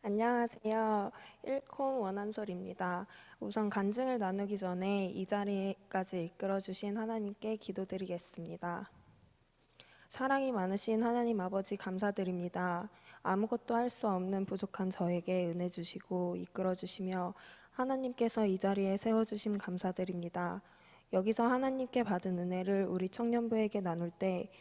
안녕하세요. 일콤 원한솔입니다. 우선 간증을 나누기 전에 이 자리까지 이끌어주신 하나님께 기도드리겠습니다. 사랑이 많으신 하나님 아버지 감사드립니다. 아무것도 할 수 없는 부족한 저에게 은혜 주시고 이끌어 주시며 하나님께서 이 자리에 세워주심 감사드립니다. 여기서 하나님께 받은 은혜를 우리 청년부에게 나눌 때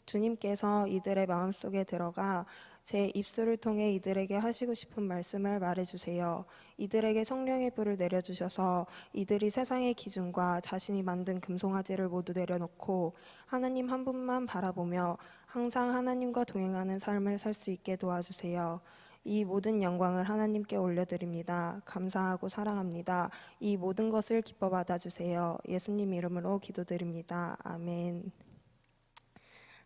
주님께서 이들의 마음속에 들어가 제 입술을 통해 이들에게 하시고 싶은 말씀을 말해주세요. 이들에게 성령의 불을 내려주셔서 이들이 세상의 기준과 자신이 만든 금송아지를 모두 내려놓고 하나님 한 분만 바라보며 항상 하나님과 동행하는 삶을 살 수 있게 도와주세요. 이 모든 영광을 하나님께 올려드립니다. 감사하고 사랑합니다. 이 모든 것을 기뻐 받아주세요. 예수님 이름으로 기도드립니다. 아멘.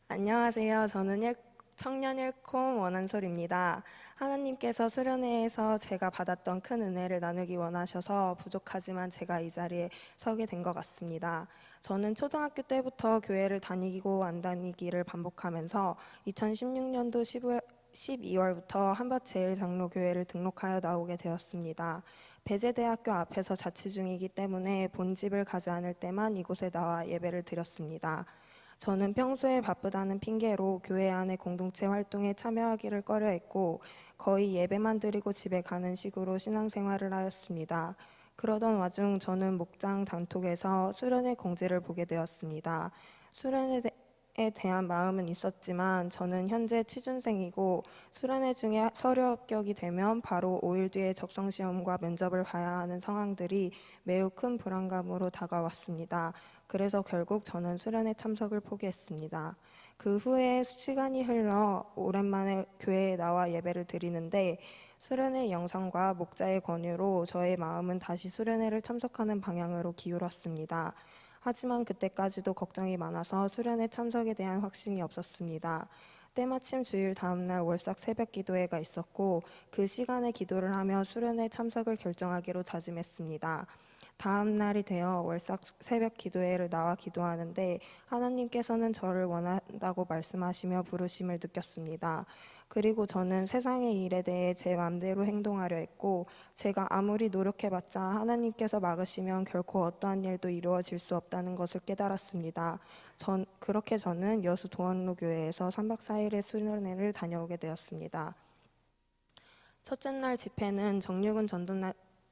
안녕하세요. 저는 청년 일콤 원한솔입니다. 하나님께서 수련회에서 제가 받았던 큰 은혜를 나누기 원하셔서 부족하지만 제가 이 자리에 서게 된 것 같습니다. 저는 초등학교 때부터 교회를 다니고 안 다니기를 반복하면서 2016년도 12월부터 한밭제일장로교회를 등록하여 나오게 되었습니다. 배재대학교 앞에서 자취 중이기 때문에 본집을 가지 않을 때만 이곳에 나와 예배를 드렸습니다. 저는 평소에 바쁘다는 핑계로 교회 안의 공동체 활동에 참여하기를 꺼려했고 거의 예배만 드리고 집에 가는 식으로 신앙생활을 하였습니다. 그러던 와중 저는 목장 단톡에서 수련회 공지를 보게 되었습니다. 수련회에 대한 마음은 있었지만 저는 현재 취준생이고 수련회 중에 서류 합격이 되면 바로 5일 뒤에 적성시험과 면접을 봐야 하는 상황들이 매우 큰 불안감으로 다가왔습니다. 그래서 결국 저는 수련회 참석을 포기했습니다. 그 후에 시간이 흘러 오랜만에 교회에 나와 예배를 드리는데 수련회 영상과 목자의 권유로 저의 마음은 다시 수련회를 참석하는 방향으로 기울었습니다. 하지만 그때까지도 걱정이 많아서 수련회 참석에 대한 확신이 없었습니다. 때마침 주일 다음날 월삭 새벽 기도회가 있었고 그 시간에 기도를 하며 수련회 참석을 결정하기로 다짐했습니다. 다음 날이 되어 월삭 새벽 기도회를 나와 기도하는데 하나님께서는 저를 원한다고 말씀하시며 부르심을 느꼈습니다. 그리고 저는 세상의 일에 대해 제 마음대로 행동하려 했고 제가 아무리 노력해봤자 하나님께서 막으시면 결코 어떠한 일도 이루어질 수 없다는 것을 깨달았습니다. 그렇게 저는 여수 도원로교회에서 3박 4일의 수련회를 다녀오게 되었습니다. 첫째 날 집회는 정육은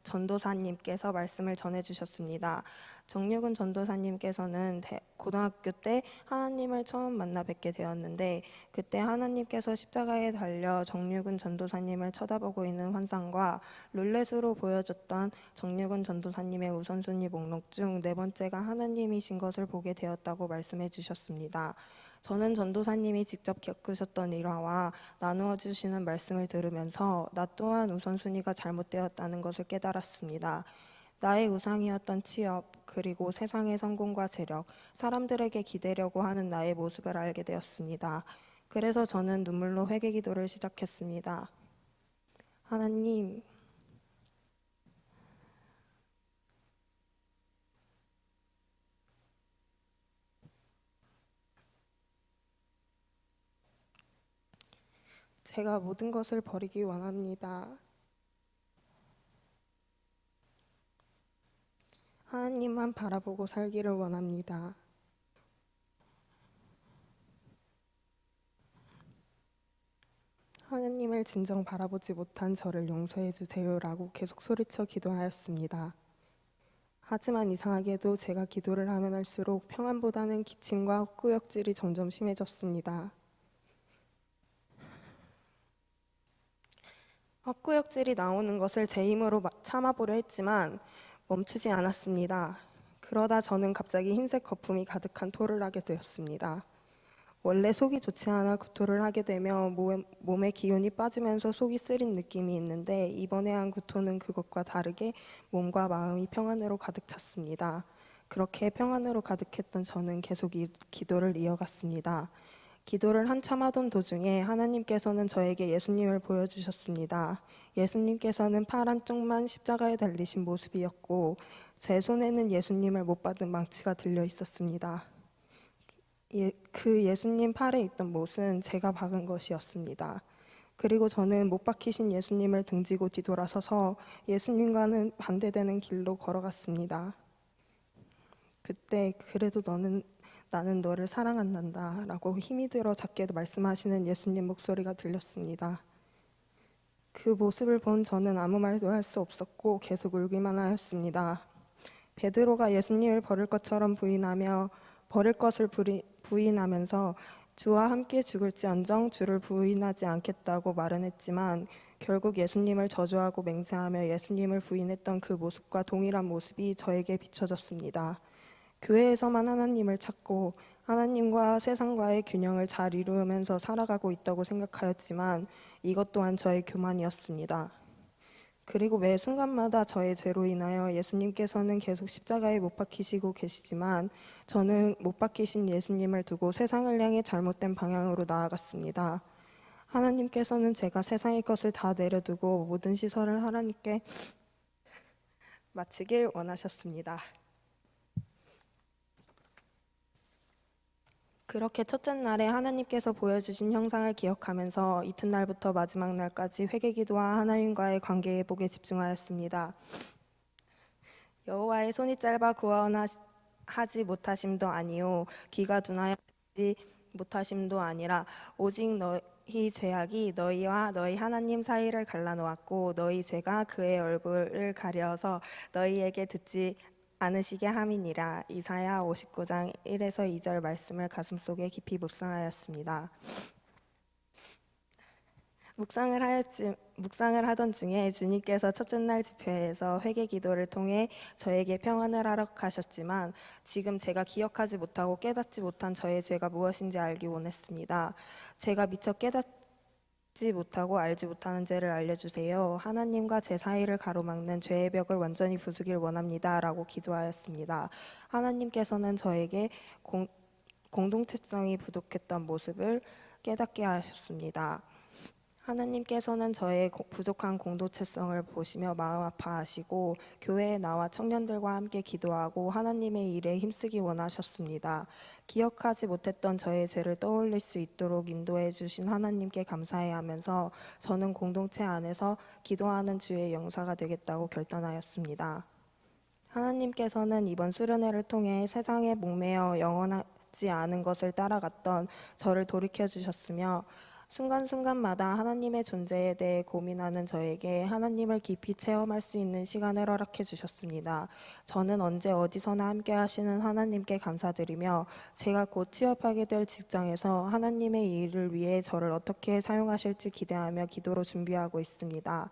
전도사님께서 말씀을 전해주셨습니다. 정육은 전도사님께서는 고등학교 때 하나님을 처음 만나 뵙게 되었는데 그때 하나님께서 십자가에 달려 정육은 전도사님을 쳐다보고 있는 환상과 룰렛으로 보여줬던 정육은 전도사님의 우선순위 목록 중 네 번째가 하나님이신 것을 보게 되었다고 말씀해 주셨습니다. 저는 전도사님이 직접 겪으셨던 일화와 나누어 주시는 말씀을 들으면서 나 또한 우선순위가 잘못되었다는 것을 깨달았습니다. 나의 우상이었던 취업, 그리고 세상의 성공과 재력, 사람들에게 기대려고 하는 나의 모습을 알게 되었습니다. 그래서 저는 눈물로 회개 기도를 시작했습니다. 하나님, 제가 모든 것을 버리기 원합니다. 하나님만 바라보고 살기를 원합니다. 하나님을 진정 바라보지 못한 저를 용서해 주세요라고 계속 소리쳐 기도하였습니다. 하지만 이상하게도 제가 기도를 하면 할수록 평안보다는 기침과 헛구역질이 점점 심해졌습니다. 헛구역질이 나오는 것을 제 힘으로 참아보려 했지만 멈추지 않았습니다. 그러다 저는 갑자기 흰색 거품이 가득한 토를 하게 되었습니다. 원래 속이 좋지 않아 구토를 하게 되면 몸의 기운이 빠지면서 속이 쓰린 느낌이 있는데 이번에 한 구토는 그것과 다르게 몸과 마음이 평안으로 가득 찼습니다. 그렇게 평안으로 가득했던 저는 계속 기도를 이어갔습니다. 기도를 한참 하던 도중에 하나님께서는 저에게 예수님을 보여주셨습니다. 예수님께서는 팔 한쪽만 십자가에 달리신 모습이었고 제 손에는 예수님을 못 받은 망치가 들려 있었습니다. 그 예수님 팔에 있던 못은 제가 박은 것이었습니다. 그리고 저는 못 박히신 예수님을 등지고 뒤돌아서서 예수님과는 반대되는 길로 걸어갔습니다. 그때 그래도 나는 너를 사랑한단다 라고 힘이 들어 작게도 말씀하시는 예수님 목소리가 들렸습니다. 그 모습을 본 저는 아무 말도 할 수 없었고 계속 울기만 하였습니다. 베드로가 예수님을 버릴 것처럼 버릴 것을 부인하면서 주와 함께 죽을지언정 주를 부인하지 않겠다고 말은 했지만 결국 예수님을 저주하고 맹세하며 예수님을 부인했던 그 모습과 동일한 모습이 저에게 비춰졌습니다. 교회에서만 하나님을 찾고 하나님과 세상과의 균형을 잘 이루면서 살아가고 있다고 생각하였지만 이것 또한 저의 교만이었습니다. 그리고 매 순간마다 저의 죄로 인하여 예수님께서는 계속 십자가에 못 박히시고 계시지만 저는 못 박히신 예수님을 두고 세상을 향해 잘못된 방향으로 나아갔습니다. 하나님께서는 제가 세상의 것을 다 내려두고 모든 시선을 하나님께 마치길 원하셨습니다. 그렇게 첫째 날에 하나님께서 보여주신 형상을 기억하면서 이튿날부터 마지막 날까지 회개기도와 하나님과의 관계 회복에 집중하였습니다. 여호와의 손이 짧아 구원하지 못하심도 아니요 귀가 둔하여 듣지 못하심도 아니라 오직 너희 죄악이 너희와 너희 하나님 사이를 갈라놓았고 너희 죄가 그의 얼굴을 가려서 너희에게 듣지 않으시게 함이니라. 이사야 59장 1에서 2절 말씀을 가슴속에 깊이 묵상하였습니다. 묵상을 하던 중에 주님께서 첫째 날 집회에서 회개 기도를 통해 저에게 평안을 허락하셨지만 지금 제가 기억하지 못하고 깨닫지 못한 저의 죄가 무엇인지 알기 원했습니다. 제가 미처 깨닫지 못하고 알지 못하는 죄를 알려주세요. 하나님과 제 사이를 가로막는 죄의 벽을 완전히 부수길 원합니다. 라고 기도하였습니다. 하나님께서는 저에게 공동체성이 부족했던 모습을 깨닫게 하셨습니다. 하나님께서는 저의 부족한 공동체성을 보시며 마음 아파하시고 교회에 나와 청년들과 함께 기도하고 하나님의 일에 힘쓰기 원하셨습니다. 기억하지 못했던 저의 죄를 떠올릴 수 있도록 인도해 주신 하나님께 감사해야 하면서 저는 공동체 안에서 기도하는 주의 용사가 되겠다고 결단하였습니다. 하나님께서는 이번 수련회를 통해 세상에 목매어 영원하지 않은 것을 따라갔던 저를 돌이켜 주셨으며 순간순간마다 하나님의 존재에 대해 고민하는 저에게 하나님을 깊이 체험할 수 있는 시간을 허락해 주셨습니다. 저는 언제 어디서나 함께 하시는 하나님께 감사드리며 제가 곧 취업하게 될 직장에서 하나님의 일을 위해 저를 어떻게 사용하실지 기대하며 기도로 준비하고 있습니다.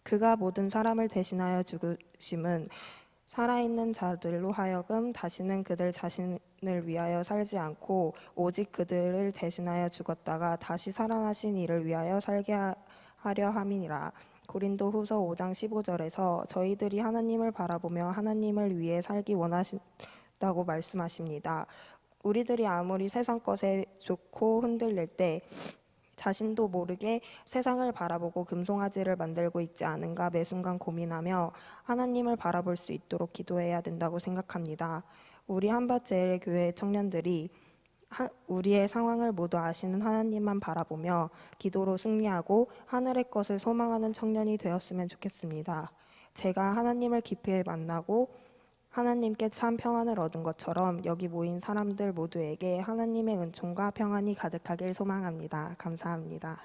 그가 모든 사람을 대신하여 죽으심은 살아있는 자들로 하여금 다시는 그들 자신을 위하여 살지 않고 오직 그들을 대신하여 죽었다가 다시 살아나신 이를 위하여 살게 하려 함이니라. 고린도 후서 5장 15절에서 저희들이 하나님을 바라보며 하나님을 위해 살기 원하신다고 말씀하십니다. 우리들이 아무리 세상 것에 좋고 흔들릴 때 자신도 모르게 세상을 바라보고 금송아지를 만들고 있지 않은가 매 순간 고민하며 하나님을 바라볼 수 있도록 기도해야 된다고 생각합니다. 우리 한밭제일교회 청년들이 우리의 상황을 모두 아시는 하나님만 바라보며 기도로 승리하고 하늘의 것을 소망하는 청년이 되었으면 좋겠습니다. 제가 하나님을 깊이 만나고 하나님께 참 평안을 얻은 것처럼 여기 모인 사람들 모두에게 하나님의 은총과 평안이 가득하길 소망합니다. 감사합니다.